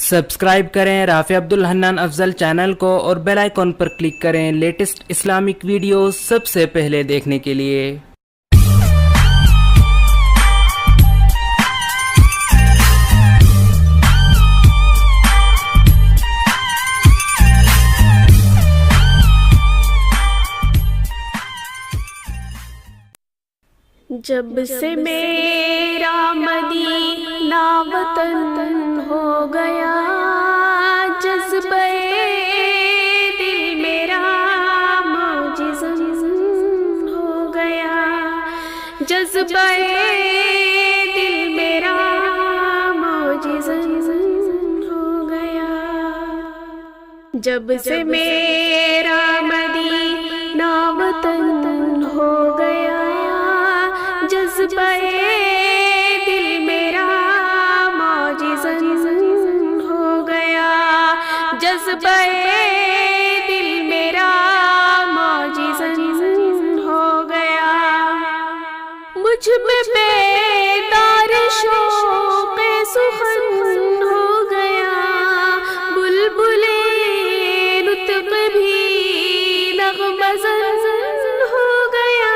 Subscribe کریں رافع عبدالحنان افضل channel کو اور بیل آئیکن پر کلک کریں لیٹسٹ اسلامک ویڈیوز سب سے پہلے دیکھنے کے لیے۔ جب سے میرا مدینہ وطن ہو گیا، جذبہ دل میرا معجزن ہو گیا، جذبہ دل میرا معجزن ہو گیا۔ جب سے میرا مدینہ وطن ہو گیا، جذبہ دل میرا معجزن ہو گیا، جذبہ دل میرا معجزن ہو گیا۔ مجھ میں بیدار شوق سخن ہو گیا، بلبل نطق بھی نغمہ زن ہو گیا۔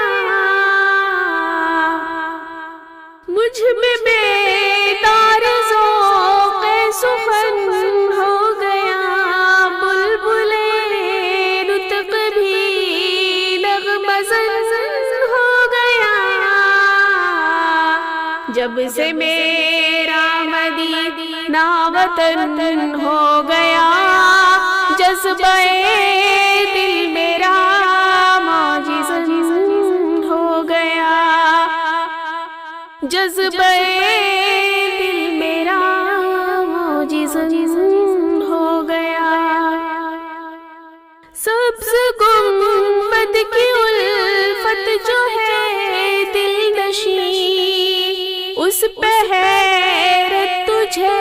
مجھ میں بیدار ذوق سخن ہو گیا، بلبل نطق بھی نغمہ زن ہو گیا۔ جب سے میرا مدینہ وطن ہو گیا، جذبہ دل میرا معجزن ہو گیا، جذبہ دل میرا معجزن ہو گیا۔ سبز گنبد کی الفت جو ہے دل نشیں، اس پہ حیرت تجھے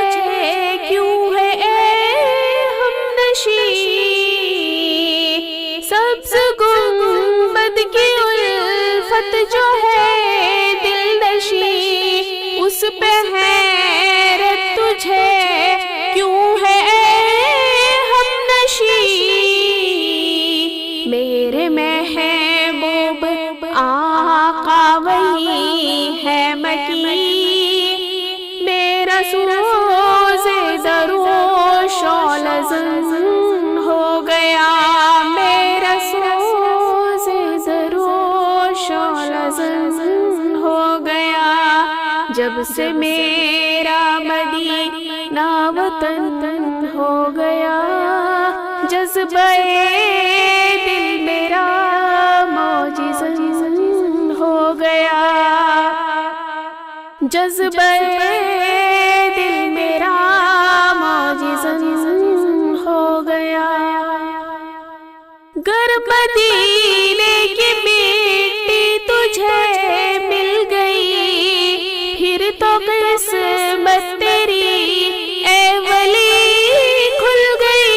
کیوں ہے اے ہم نشیں۔ سبز گنبد کی الفت جو ہے دل نشیں، اس پہ حیرت تجھے کیوں ہے اے ہم نشیں۔ میرے محبوب آقا وہی ہے مکین، میرا سوز درو شعلہ زن ہو گیا، میرا سوز درو شعلہ زن ہو گیا۔ جب سے میرا مدینہ وطن ہو گیا، جذبہ دل میرا معجزن ہو گیا، جذبہ دل میرا معجزن ہو گیا۔ گر مدینے کی مٹی تجھے مل گئی، پھر تو قسمت تیری اے ولی کھل گئی۔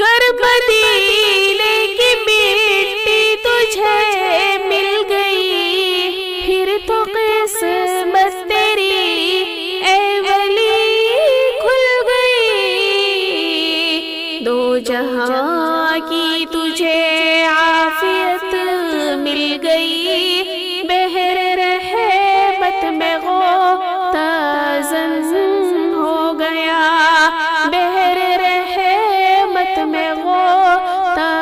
گر مدینے کی مٹی تجھے مل گئی، پھر تو قسمت تیری اے ولی کھل گئی۔ دو جہاں کی تجھے عافیت مل گئی، بحر رحمت میں غوطہ زن ہو گیا، بحر رحمت میں غوطہ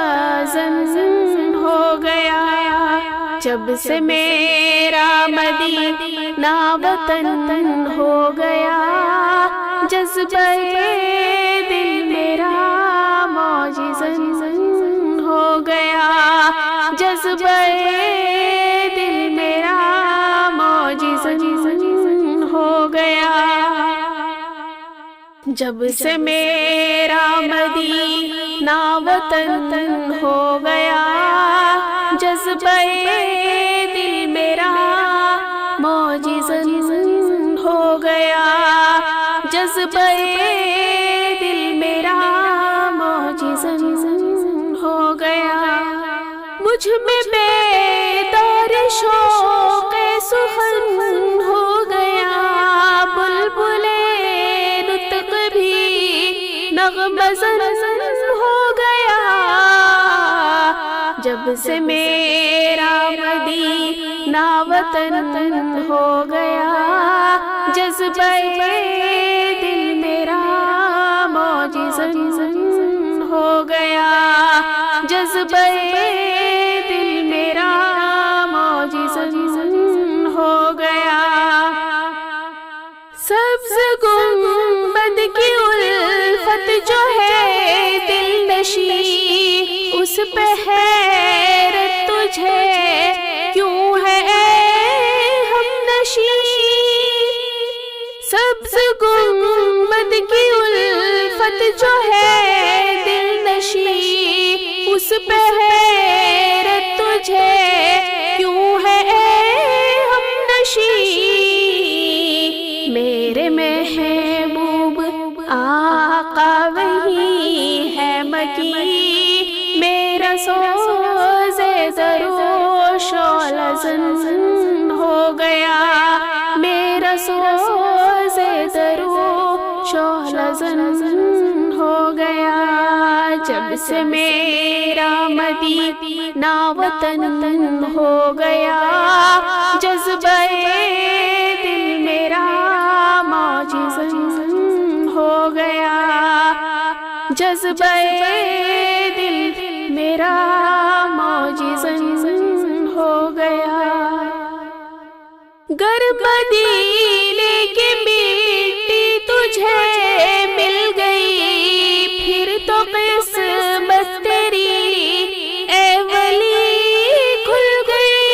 زن ہو گیا۔ جب سے میرا مدینہ وطن ہو گیا، جذبہ دل میرا معجزن ہو گیا، جذبہ دل میرا معجزن ہو گیا۔ جب سے میرا مدینہ وطن ہو گیا، جذبہ دل میرا معجزن ہو گیا، جذبہ دل میرا معجزن ہو گیا۔ مجھ میں بیدار شوق سخن ہو گیا، بلبل بزن ہو گیا، جب سے میرا مدینہ وطن ہو گیا، جذبہ دل میرا معجزن ہو گیا، جذبہ دل میرا معجزن ہو گیا۔ سبز گنبد کی الفت جو ہے دل نشی، اس پہ حیرت تجھے کیوں ہے اے ہم نشی؟ سبز گنبد کی الفت جو ہے دل نشی، اس پہ حیرت تجھے کیوں ہے اے ہم نشی؟ میرے محبوب آقا وہی ہے مکی، میرا سوز درو شعلہ زن ہو گیا، میرا سوز درو شعلہ زن ہو گیا، جب سے میرا مدینہ وطن ہو گیا، جذبہ دل میرا معجزن ہو گیا، جذبہ دل میرا معجزن ہو گیا۔ گر مدینے کی مٹی تجھے مل گئی، پھر تو قسمت تیری اے ولی کھل گئی،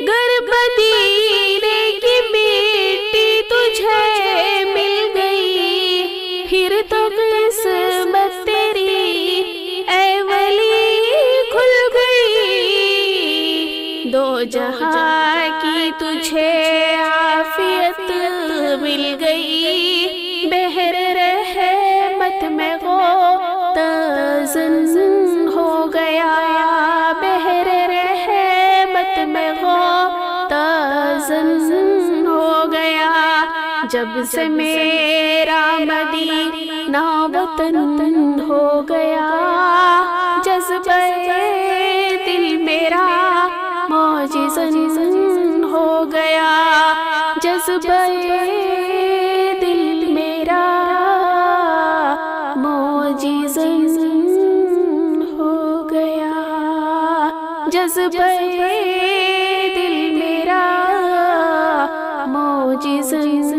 گر مدینے کی مٹی تجھے مل گئی، پھر تو قسمت تیری اے ولی کھل گئی، دو جہاں کی تجھے عافیت مل گئی، بحر رحمت میں غوطہ-زن ہو گیا، بحر رحمت میں غوطہ-زن ہو گیا، جب سے میرا مدینہ وطن ہو گیا، جذبہ دل میرا معجزن ہو گیا، جذبہ دل میرا معجزن ہو گیا، جذبہ دل میرا معجزن